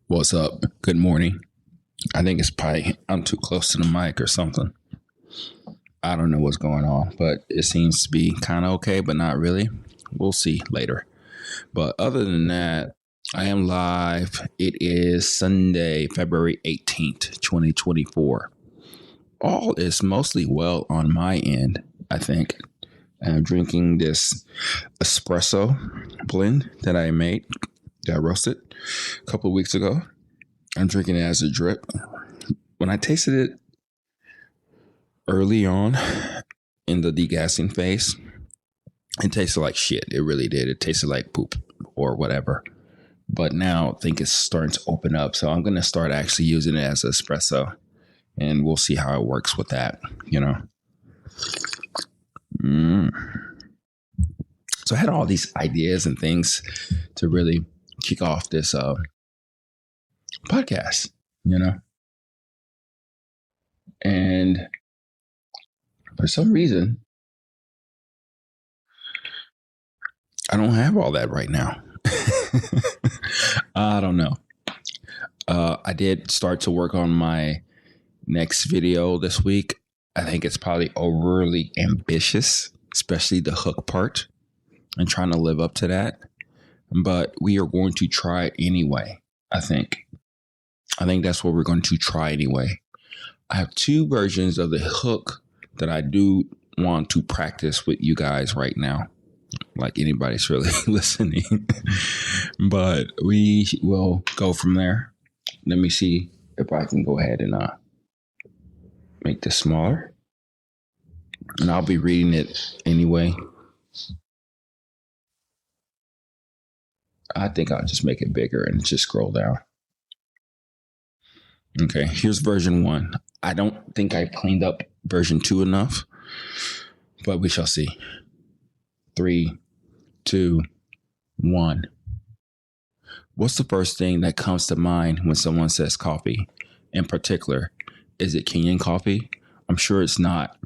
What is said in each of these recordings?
What's up? Good morning. I think it's probably I'm too close to the mic or something. I don't know what's going on, but it seems to be kind of okay, but not really. We'll see later. But other than that, I am live. It is Sunday, February 18th, 2024. All is mostly well on my end, I think. I'm drinking this espresso blend that I made, that I roasted a couple of weeks ago. I'm drinking it as a drip. When I tasted it early on in the degassing phase, it tasted like shit. It really did. It tasted like poop or whatever. But now I think it's starting to open up. So I'm going to start actually using it as espresso. And we'll see how it works with that, you know. So I had all these ideas and things to really kick off this podcast, you know. And for some reason, I don't have all that right now. I don't know. I did start to work on my next video this week. I think it's probably overly ambitious, especially the hook part, and trying to live up to that. But we are going to try it anyway, I think. I think that's what we're going to try anyway. I have two versions of the hook that I do want to practice with you guys right now, like anybody's really listening. But we will go from there. Let me see if I can go ahead and make this smaller. And I'll be reading it anyway. I think I'll just make it bigger and just scroll down. Okay, here's version 1. I don't think I cleaned up version 2 enough, but we shall see. 3, 2, 1. What's the first thing that comes to mind when someone says coffee? In particular, is it Kenyan coffee? I'm sure it's not.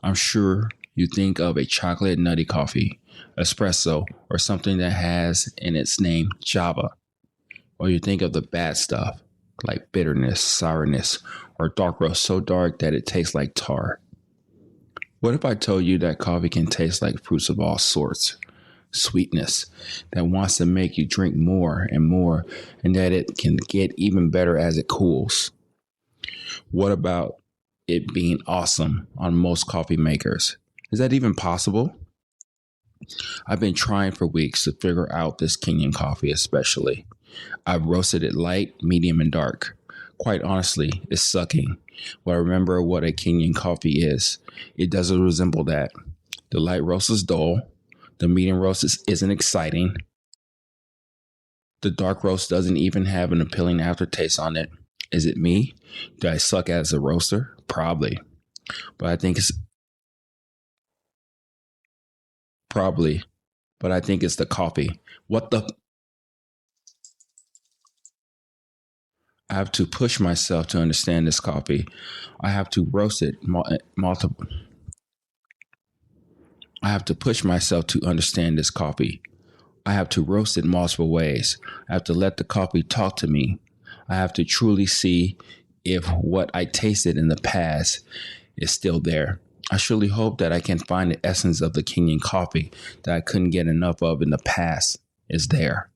I'm sure you think of a chocolate nutty coffee, espresso, or something that has in its name Java. Or you think of the bad stuff, like bitterness, sourness, or dark roast so dark that it tastes like tar. What if I told you that coffee can taste like fruits of all sorts? Sweetness that wants to make you drink more and more, and that it can get even better as it cools. What about it being awesome on most coffee makers? Is that even possible? I've been trying for weeks to figure out this Kenyan coffee especially. I've roasted it light, medium, and dark. Quite honestly, it's sucking. But I remember what a Kenyan coffee is. It doesn't resemble that. The light roast is dull. The medium roast isn't exciting. The dark roast doesn't even have an appealing aftertaste on it. Is it me? Do I suck as a roaster? Probably. But I think it's the coffee. What the? I have to push myself to understand this coffee. I have to roast it multiple. I have to push myself to understand this coffee. I have to roast it multiple ways. I have to let the coffee talk to me. I have to truly see if what I tasted in the past is still there. I surely hope that I can find the essence of the Kenyan coffee that I couldn't get enough of in the past is there.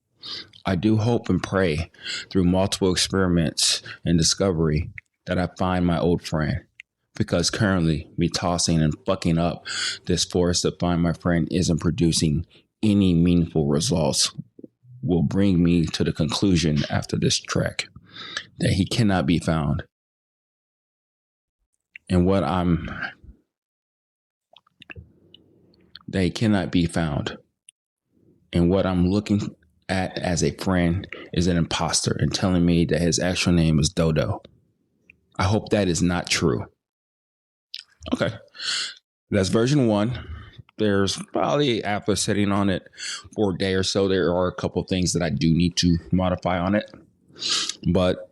I do hope and pray through multiple experiments and discovery that I find my old friend. Because currently, me tossing and fucking up this forest to find my friend isn't producing any meaningful results will bring me to the conclusion after this trek that he cannot be found. And he cannot be found. And what I'm looking at as a friend is an imposter and telling me that his actual name is Dodo. I hope that is not true. Okay, that's version 1. There's probably after sitting on it for a day or so, there are a couple of things that I do need to modify on it. But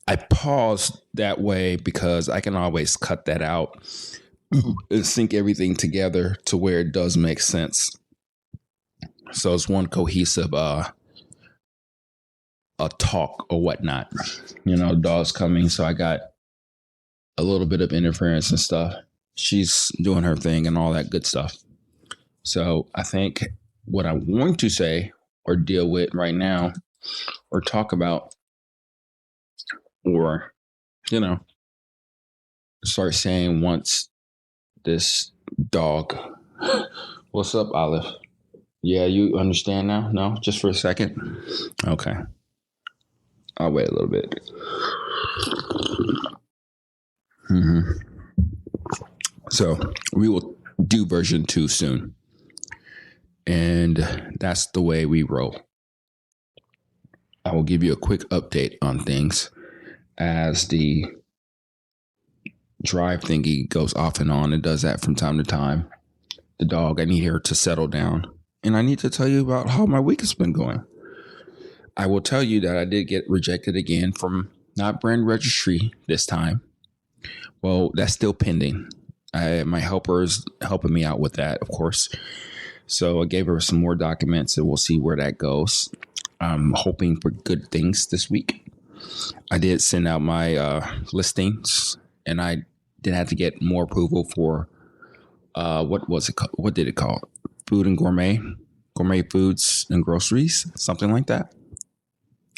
I paused that way because I can always cut that out and sync everything together to where it does make sense. So it's one cohesive a talk or whatnot. Dog's coming, so I got a little bit of interference and stuff. She's doing her thing and all that good stuff. So I think what I'm going to say or deal with right now or talk about or, start saying once this dog. What's up, Olive? Yeah, you understand now? No? Just for a second? Okay. I'll wait a little bit. So we will do version 2 soon. And that's the way we roll. I will give you a quick update on things as the drive thingy goes off and on. It does that from time to time. The dog, I need her to settle down. And I need to tell you about how my week has been going. I will tell you that I did get rejected again from not brand registry this time. Well, that's still pending. My helper is helping me out with that, of course. So I gave her some more documents and we'll see where that goes. I'm hoping for good things this week. I did send out my listings and I did have to get more approval for what was it called? What did it call? Food and gourmet foods and groceries, something like that.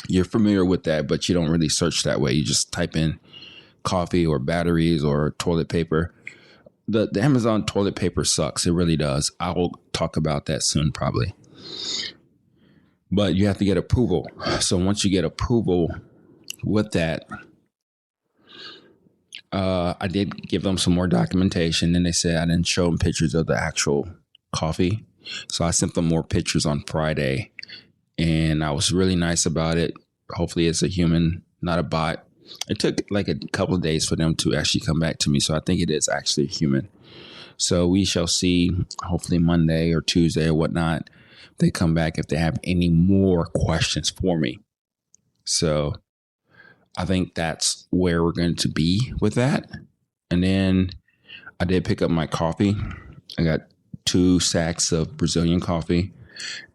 You're familiar with that, but you don't really search that way. You just type in coffee or batteries or toilet paper. The Amazon toilet paper sucks. It really does. I will talk about that soon, probably. But you have to get approval. So once you get approval with that, I did give them some more documentation. And they said I didn't show them pictures of the actual coffee. So I sent them more pictures on Friday. And I was really nice about it. Hopefully it's a human, not a bot. It took like a couple of days for them to actually come back to me. So I think it is actually a human. So we shall see, hopefully Monday or Tuesday or whatnot, they come back if they have any more questions for me. So I think that's where we're going to be with that. And then I did pick up my coffee. I got 2 sacks of Brazilian coffee.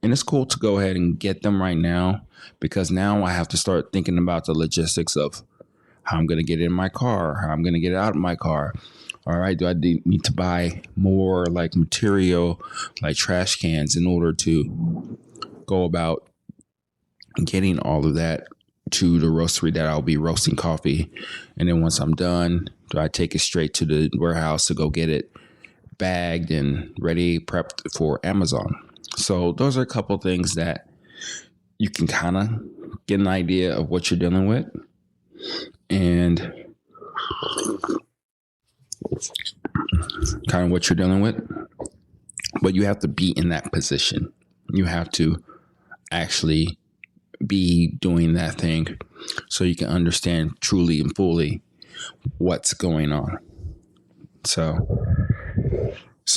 And it's cool to go ahead and get them right now because now I have to start thinking about the logistics of how I'm going to get it in my car, how I'm going to get it out of my car. All right. Do I need to buy more like material, like trash cans in order to go about getting all of that to the roastery that I'll be roasting coffee. And then once I'm done, do I take it straight to the warehouse to go get it bagged and ready, prepped for Amazon? So those are a couple of things that you can kind of get an idea of what you're dealing with. And kind of what you're dealing with. But you have to be in that position. You have to actually be doing that thing so you can understand truly and fully what's going on. So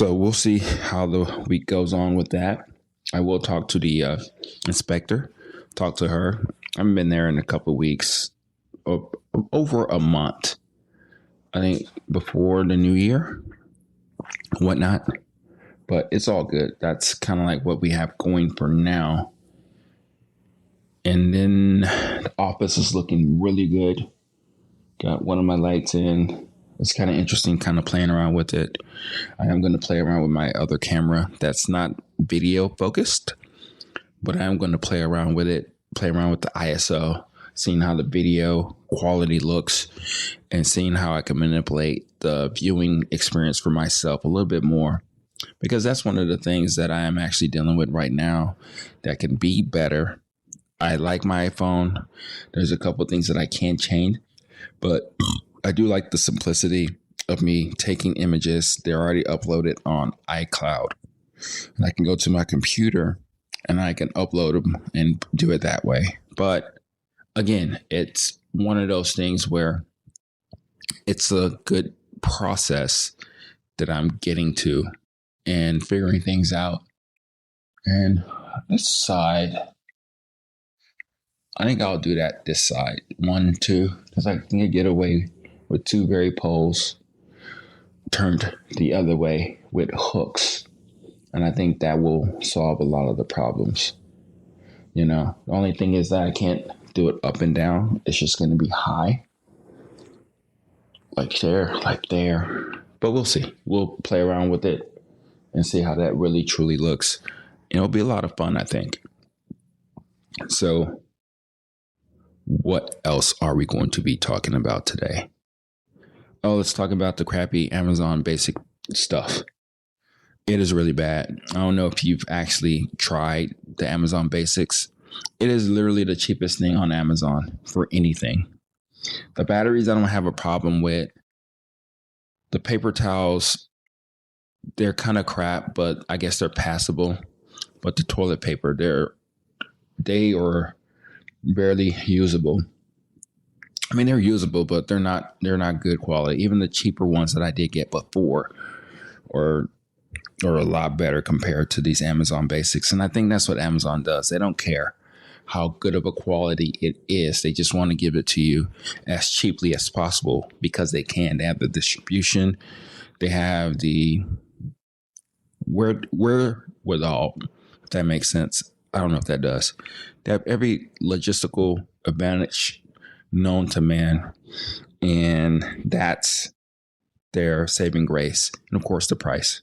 we'll see how the week goes on with that. I will talk to the inspector, talk to her. I haven't been there in a couple of weeks, over a month. I think before the new year, whatnot. But it's all good. That's kind of like what we have going for now. And then the office is looking really good. Got one of my lights in. It's kind of interesting, kind of playing around with it. I am going to play around with my other camera that's not video focused, but I am going to play around with it, play around with the ISO, seeing how the video quality looks and seeing how I can manipulate the viewing experience for myself a little bit more. Because that's one of the things that I am actually dealing with right now that can be better. I like my iPhone. There's a couple of things that I can change, but I do like the simplicity of me taking images. They're already uploaded on iCloud. And I can go to my computer and I can upload them and do it that way. But again, it's one of those things where it's a good process that I'm getting to and figuring things out. And this side, I think I'll do that this side. 1, 2, because I can get away with 2 very poles turned the other way with hooks. And I think that will solve a lot of the problems. You know, the only thing is that I can't do it up and down, it's just going to be high. Like there. But we'll see. We'll play around with it and see how that really truly looks. It'll be a lot of fun, I think. So, what else are we going to be talking about today? Oh, let's talk about the crappy Amazon basic stuff. It is really bad. I don't know if you've actually tried the Amazon basics. It is literally the cheapest thing on Amazon for anything. The batteries I don't have a problem with. The paper towels, they're kind of crap, but I guess they're passable. But the toilet paper, they are barely usable. I mean, they're usable, but they're not good quality. Even the cheaper ones that I did get before are a lot better compared to these Amazon basics. And I think that's what Amazon does. They don't care how good of a quality it is. They just want to give it to you as cheaply as possible because they can. They have the distribution. They have the wherewithal, if that makes sense. I don't know if that does. They have every logistical advantage known to man. And that's their saving grace. And of course, the price.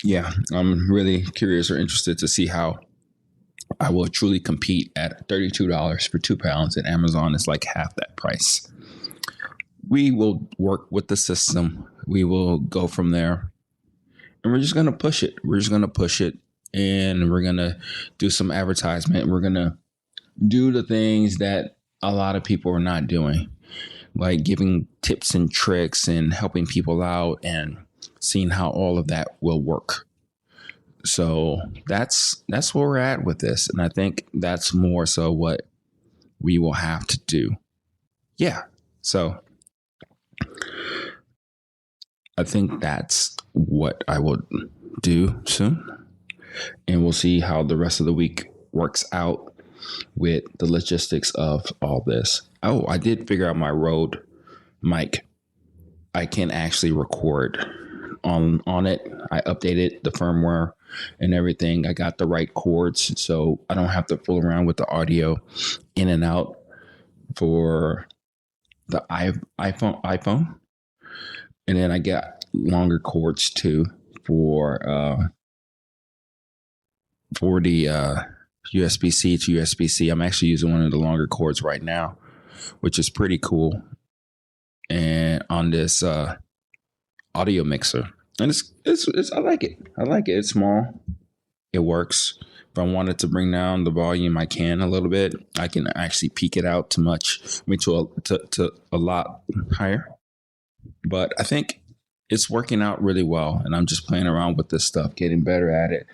Yeah, I'm really curious or interested to see how I will truly compete at $32 for 2 pounds, and Amazon is like half that price. We will work with the system. We will go from there, and we're just going to push it. And we're going to do some advertisement. We're going to do the things that a lot of people are not doing, like giving tips and tricks and helping people out and seeing how all of that will work. So that's where we're at with this. And I think that's more so what we will have to do. Yeah. So I think that's what I will do soon. And we'll see how the rest of the week works out with the logistics of all this. Oh, I did figure out my Rode mic. I can actually record on it. I updated the firmware and everything. I got the right cords, so I don't have to fool around with the audio in and out for the iPhone. And then I got longer cords too for the USB-C to USB-C. I'm actually using one of the longer cords right now, which is pretty cool. And on this audio mixer, and it's I like it. It's small. It works. If I wanted to bring down the volume, I can a little bit. I can actually peak it out to a lot higher. But I think it's working out really well, and I'm just playing around with this stuff, getting better at it.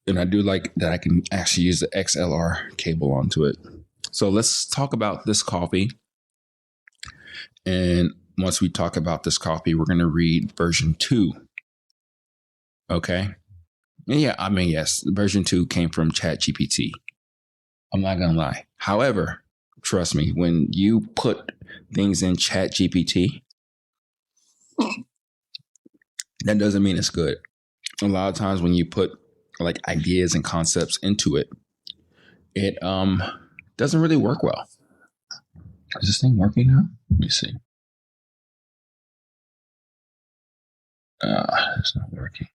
And I do like that I can actually use the XLR cable onto it. So let's talk about this coffee. And once we talk about this coffee, we're going to read version 2. Okay. Yeah, I mean, yes, version 2 came from ChatGPT. I'm not going to lie. However, trust me, when you put things in ChatGPT, that doesn't mean it's good. A lot of times when you put like ideas and concepts into it, it doesn't really work well. Is this thing working now? Let me see. It's not working.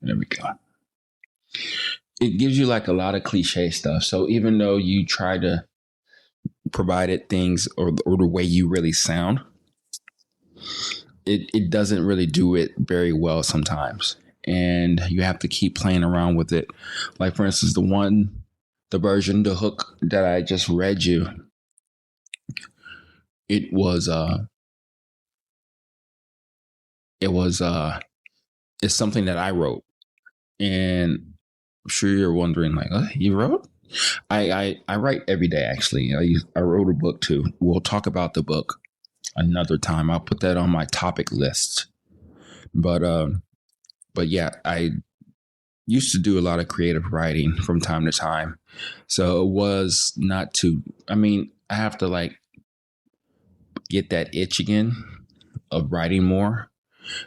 There we go. It gives you like a lot of cliche stuff. So even though you try to provide it things or the way you really sound, it doesn't really do it very well sometimes. And you have to keep playing around with it. Like for instance, the hook that I just read you, it's something that I wrote. And I'm sure you're wondering, like, you wrote? I write every day, actually. I wrote a book too. We'll talk about the book another time. I'll put that on my topic list. But yeah, I used to do a lot of creative writing from time to time. So it was not too, I mean, I have to like get that itch again of writing more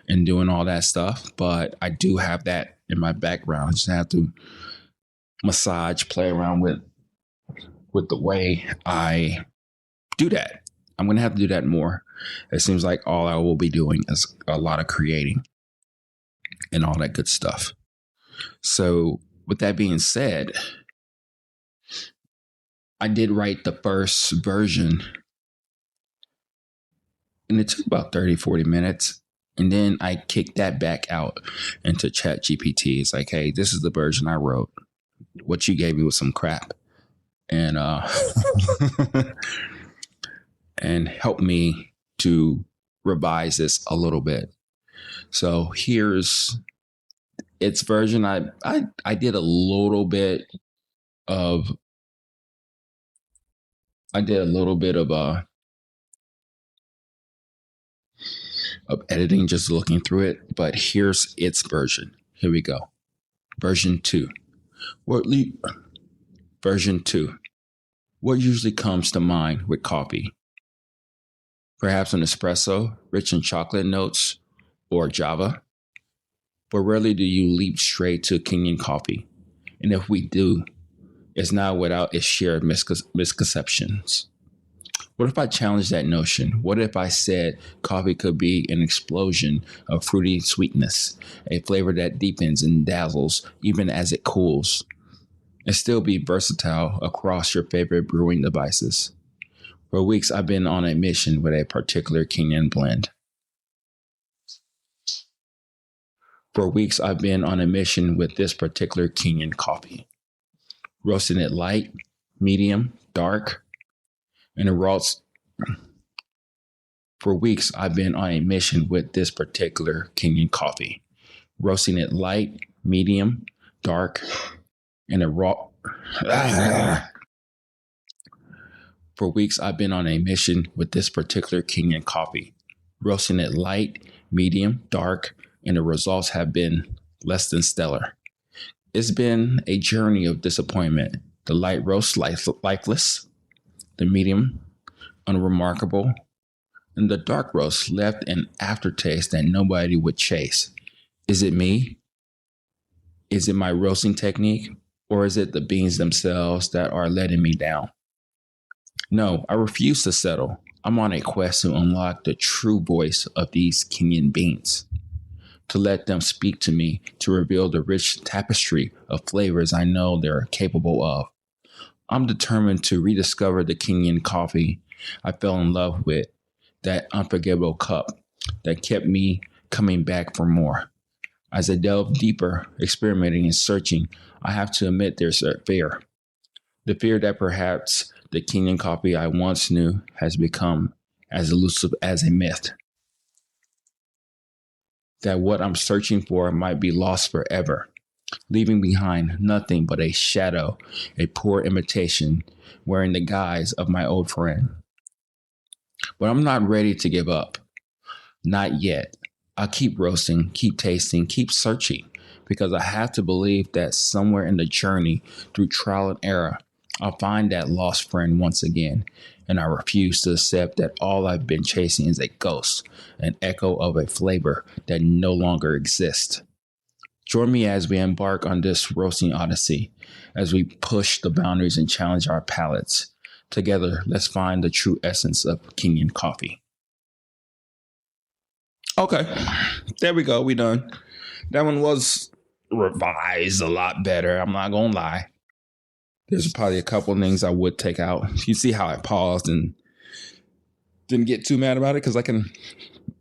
and doing all that stuff. But I do have that in my background. I just have to massage, play around with the way I do that. I'm going to have to do that more. It seems like all I will be doing is a lot of creating and all that good stuff. So with that being said, I did write the first version and it took about 30, 40 minutes. And then I kicked that back out into Chat GPT. It's like, hey, this is the version I wrote. What you gave me was some crap. And and help me to revise this a little bit. So here's its version. I did a little bit of of editing, just looking through it, but here's its version. Here we go. Version 2. Version 2. What usually comes to mind with coffee? Perhaps an espresso, rich in chocolate notes, or Java? But rarely do you leap straight to Kenyan coffee. And if we do, it's not without its shared misconceptions. What if I challenged that notion? What if I said coffee could be an explosion of fruity sweetness, a flavor that deepens and dazzles even as it cools, and still be versatile across your favorite brewing devices? For weeks, I've been on a mission with a particular Kenyan blend. For weeks, I've been on a mission with this particular Kenyan coffee. Roasting it light, medium, dark, and For weeks, I've been on a mission with this particular Kenyan coffee. Roasting it light, medium, dark, and a raw... For weeks, I've been on a mission with this particular Kenyan coffee. Roasting it light, medium, dark, and the results have been less than stellar. It's been a journey of disappointment. The light roast lifeless, the medium unremarkable, and the dark roast left an aftertaste that nobody would chase. Is it me? Is it my roasting technique? Or is it the beans themselves that are letting me down? No, I refuse to settle. I'm on a quest to unlock the true voice of these Kenyan beans, to let them speak to me, to reveal the rich tapestry of flavors I know they're capable of. I'm determined to rediscover the Kenyan coffee I fell in love with, that unforgettable cup that kept me coming back for more. As I delve deeper, experimenting and searching, I have to admit there's a fear. The fear that perhaps the Kenyan coffee I once knew has become as elusive as a myth. That what I'm searching for might be lost forever, leaving behind nothing but a shadow, a poor imitation, wearing the guise of my old friend. But I'm not ready to give up. Not yet. I'll keep roasting, keep tasting, keep searching, because I have to believe that somewhere in the journey, through trial and error, I'll find that lost friend once again. And I refuse to accept that all I've been chasing is a ghost, an echo of a flavor that no longer exists. Join me as we embark on this roasting odyssey, as we push the boundaries and challenge our palates. Together, let's find the true essence of Kenyan coffee. Okay, there we go. We done. That one was revised a lot better. I'm not gonna lie. There's probably a couple of things I would take out. You see how I paused and didn't get too mad about it, because I can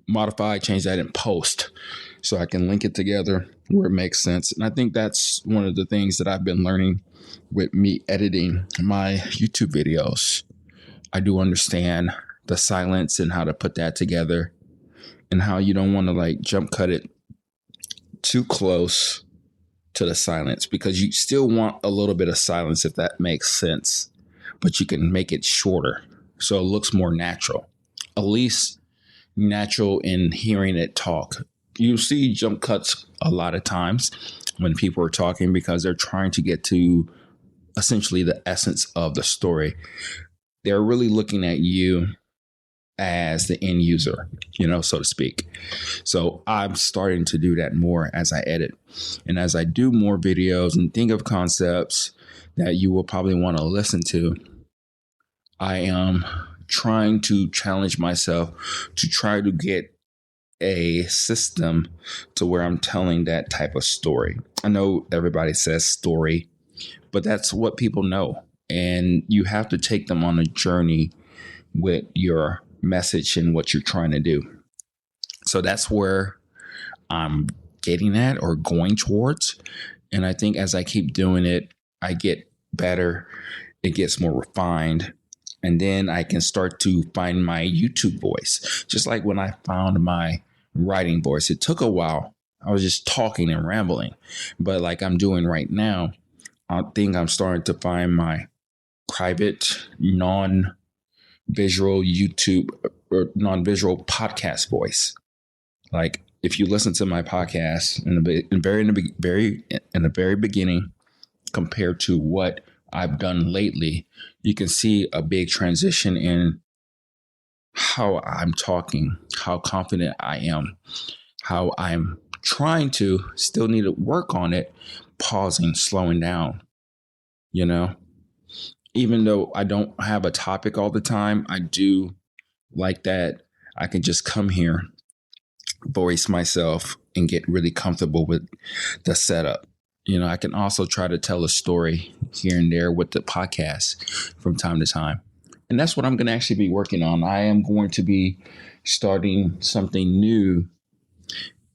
modify, change that in post, so I can link it together where it makes sense. And I think that's one of the things that I've been learning with me editing my YouTube videos. I do understand the silence and how to put that together, and how you don't want to like jump cut it too close to the silence, because you still want a little bit of silence, if that makes sense, but you can make it shorter so it looks more natural, at least natural in hearing it talk. You see jump cuts a lot of times when people are talking, because they're trying to get to essentially the essence of the story. They're really looking at you as the end user, so to speak. So I'm starting to do that more as I edit and as I do more videos and think of concepts that you will probably want to listen to. I am trying to challenge myself to try to get a system to where I'm telling that type of story. I know everybody says story, but that's what people know. And you have to take them on a journey with your message and what you're trying to do. So that's where I'm getting at or going towards. And I think as I keep doing it, I get better. It gets more refined. And then I can start to find my YouTube voice. Just like when I found my writing voice, it took a while. I was just talking and rambling. But like I'm doing right now, I think I'm starting to find my private, non-visual YouTube or non-visual podcast voice. Like if you listen to my podcast in the very beginning compared to what I've done lately, you can see a big transition in how I'm talking, how confident I am, how I'm trying to still need to work on it, pausing, slowing down, even though I don't have a topic all the time, I do like that I can just come here, voice myself, and get really comfortable with the setup. I can also try to tell a story here and there with the podcast from time to time. And that's what I'm going to actually be working on. I am going to be starting something new.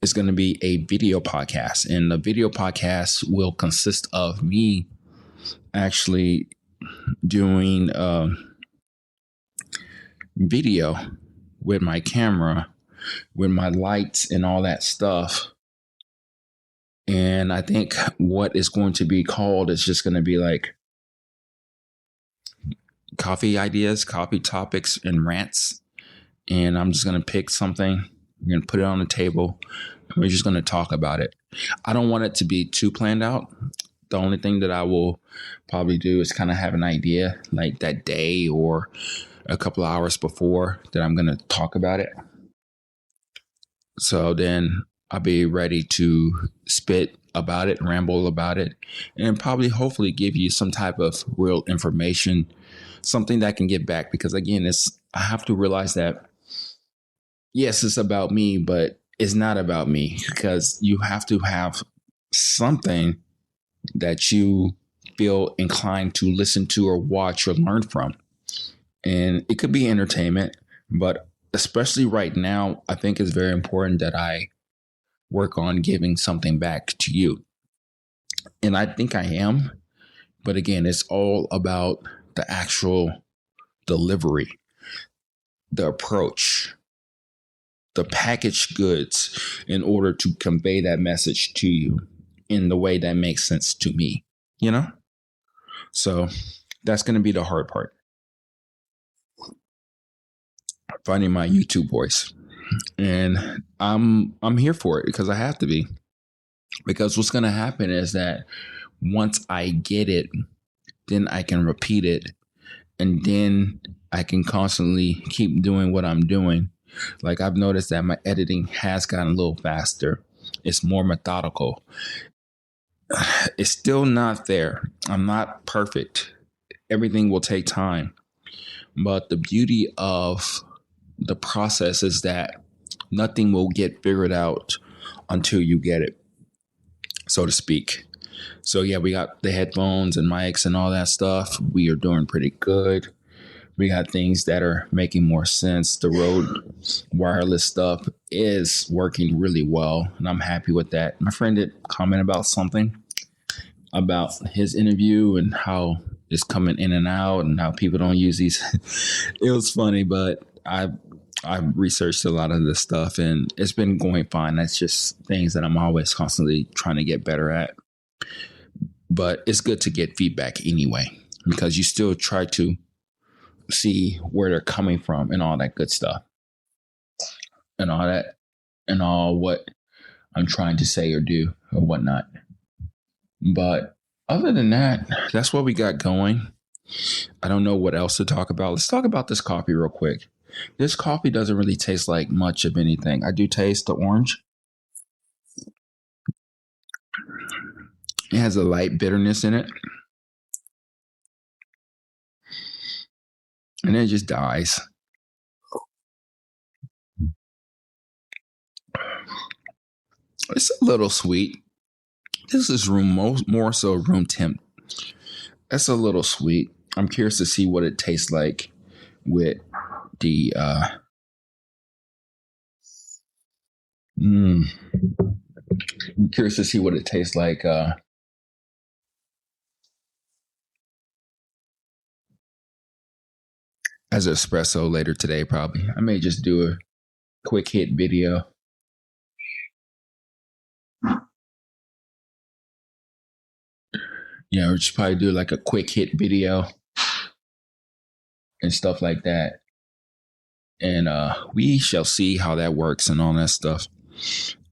It's going to be a video podcast. And the video podcast will consist of me actually doing video with my camera, with my lights and all that stuff. And I think what is going to be called is just going to be like coffee ideas, coffee topics, and rants. And I'm just going to pick something. We're going to put it on the table. And we're just going to talk about it. I don't want it to be too planned out. The only thing that I will probably do is kind of have an idea like that day or a couple of hours before that I'm going to talk about it. So then I'll be ready to spit about it, ramble about it, and probably hopefully give you some type of real information, something that I can get back. Because again, I have to realize that, yes, it's about me, but it's not about me, because you have to have something that you feel inclined to listen to or watch or learn from. And it could be entertainment, but especially right now, I think it's very important that I work on giving something back to you. And I think I am. But again, it's all about the actual delivery, the approach, the packaged goods in order to convey that message to you in the way that makes sense to me, So that's going to be the hard part. Finding my YouTube voice. And I'm here for it because I have to be. Because what's going to happen is that once I get it, then I can repeat it. And then I can constantly keep doing what I'm doing. Like I've noticed that my editing has gotten a little faster. It's more methodical. It's still not there. I'm not perfect. Everything will take time. But the beauty of the process is that nothing will get figured out until you get it, so to speak. So yeah, we got the headphones and mics and all that stuff. We are doing pretty good. We got things that are making more sense. The Rode wireless stuff is working really well, and I'm happy with that. My friend did comment about something about his interview and how it's coming in and out and how people don't use these. It was funny, but I've researched a lot of this stuff and it's been going fine. That's just things that I'm always constantly trying to get better at. But it's good to get feedback anyway, because you still try to see where they're coming from and all that good stuff and all that and all what I'm trying to say or do or whatnot. But other than that, that's what we got going. I don't know what else to talk about. Let's talk about this coffee real quick. This coffee doesn't really taste like much of anything. I do taste the orange. It has a light bitterness in it. And then it just dies. It's a little sweet. This is more so room temp. That's a little sweet. I'm curious to see what it tastes like with the I'm curious to see what it tastes like as espresso later today. Probably I may just do a quick hit video. Yeah, we'll just probably do like a quick hit video and stuff like that. And we shall see how that works and all that stuff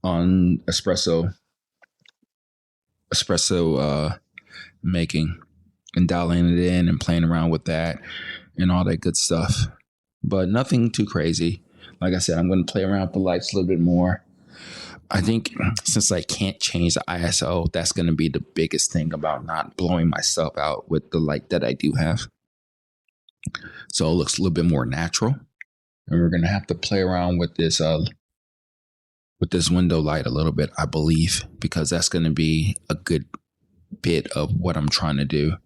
on espresso making and dialing it in and playing around with that and all that good stuff. But nothing too crazy. Like I said, I'm going to play around with the lights a little bit more. I think since I can't change the ISO, that's going to be the biggest thing about not blowing myself out with the light that I do have. So it looks a little bit more natural. And we're going to have to play around with this window light a little bit, I believe, because that's going to be a good bit of what I'm trying to do.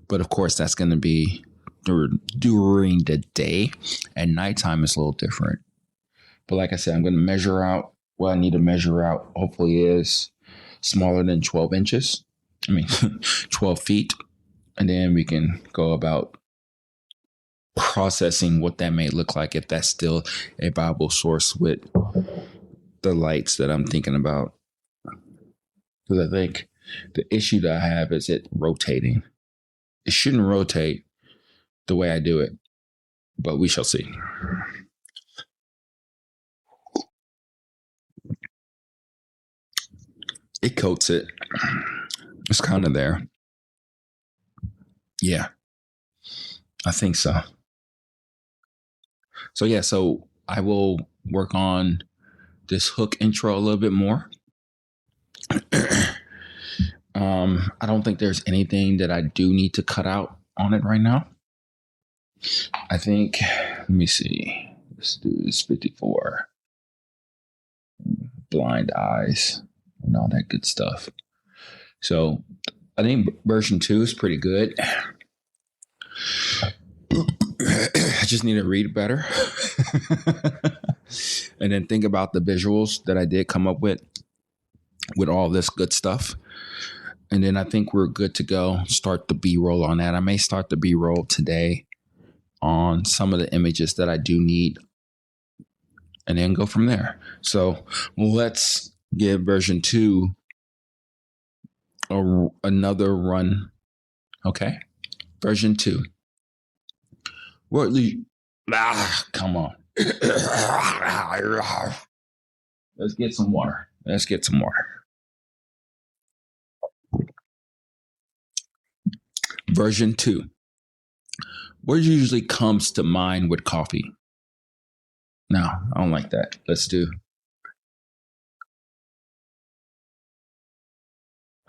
But of course, that's going to be during the day. At nighttime, it's a little different. But like I said, I'm going to measure out what I need to measure out. Hopefully is smaller than 12 inches. 12 feet. And then we can go about processing what that may look like, if that's still a viable source with the lights that I'm thinking about. Because I think the issue that I have is it rotating. It shouldn't rotate the way I do it, but we shall see. It coats it. It's kind of there. Yeah, I think so. So I will work on this hook intro a little bit more. I don't think there's anything that I do need to cut out on it right now. I think, let me see. Let's do this 54. Blind eyes and all that good stuff. So I think version 2 is pretty good. I just need to read better. And then think about the visuals that I did come up with all this good stuff. And then I think we're good to go. Start the B-roll on that. I may start the B-roll today on some of the images that I do need and then go from there. So let's give version 2 another run. Okay. Version 2. Come on. Let's get some water. Version 2. What usually comes to mind with coffee? No, I don't like that. Let's do.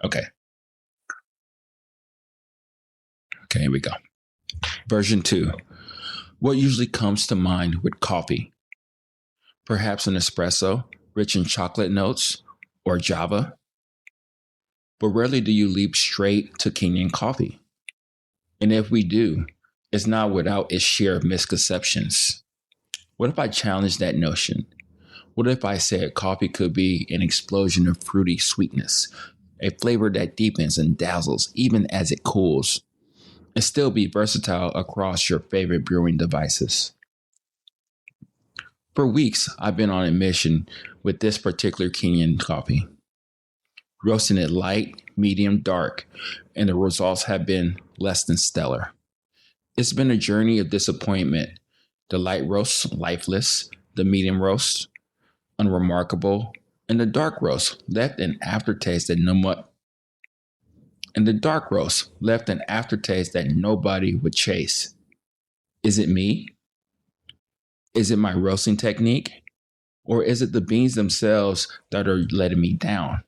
Okay, here we go. Version 2. What usually comes to mind with coffee? Perhaps an espresso, rich in chocolate notes, or Java? But rarely do you leap straight to Kenyan coffee. And if we do, it's not without its share of misconceptions. What if I challenge that notion? What if I said coffee could be an explosion of fruity sweetness, a flavor that deepens and dazzles even as it cools, and still be versatile across your favorite brewing devices? For weeks, I've been on a mission with this particular Kenyan coffee, roasting it light, medium, dark, and the results have been less than stellar. It's been a journey of disappointment. The light roast, lifeless; the medium roast, unremarkable; and the dark roast left an aftertaste that nobody would chase. Is it me? Is it my roasting technique? Or is it the beans themselves that are letting me down?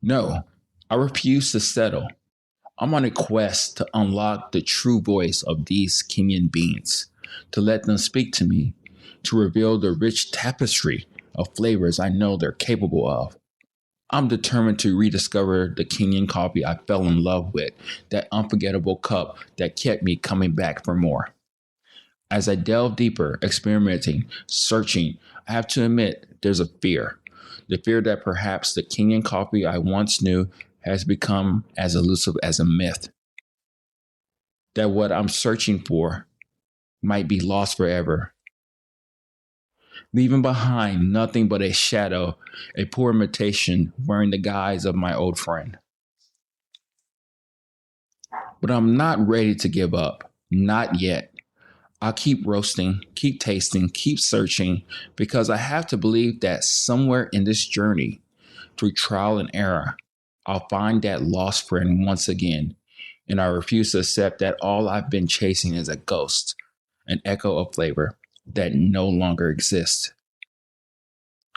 No, I refuse to settle. I'm on a quest to unlock the true voice of these Kenyan beans, to let them speak to me, to reveal the rich tapestry of flavors I know they're capable of. I'm determined to rediscover the Kenyan coffee I fell in love with, that unforgettable cup that kept me coming back for more. As I delve deeper, experimenting, searching, I have to admit there's a fear. The fear that perhaps the Kenyan coffee I once knew has become as elusive as a myth. That what I'm searching for might be lost forever, leaving behind nothing but a shadow, a poor imitation wearing the guise of my old friend. But I'm not ready to give up. Not yet. I'll keep roasting, keep tasting, keep searching, because I have to believe that somewhere in this journey, through trial and error, I'll find that lost friend once again. And I refuse to accept that all I've been chasing is a ghost, an echo of flavor that no longer exists.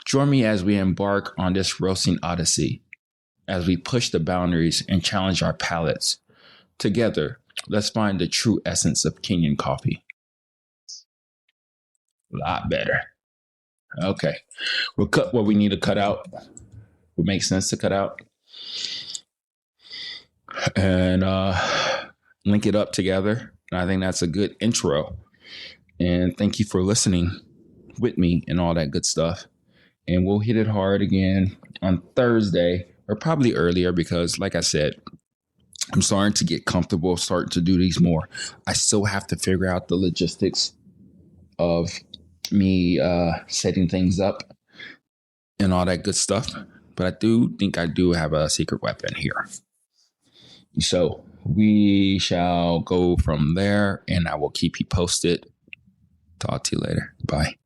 Join me as we embark on this roasting odyssey, as we push the boundaries and challenge our palates. Together, let's find the true essence of Kenyan coffee. A lot better. Okay. We'll cut what we need to cut out, what makes sense to cut out, and link it up together. And I think that's a good intro. And thank you for listening with me and all that good stuff. And we'll hit it hard again on Thursday, or probably earlier, because, like I said, I'm starting to get comfortable, starting to do these more. I still have to figure out the logistics of me setting things up and all that good stuff. But I do think I do have a secret weapon here. So we shall go from there, and I will keep you posted. Talk to you later. Bye.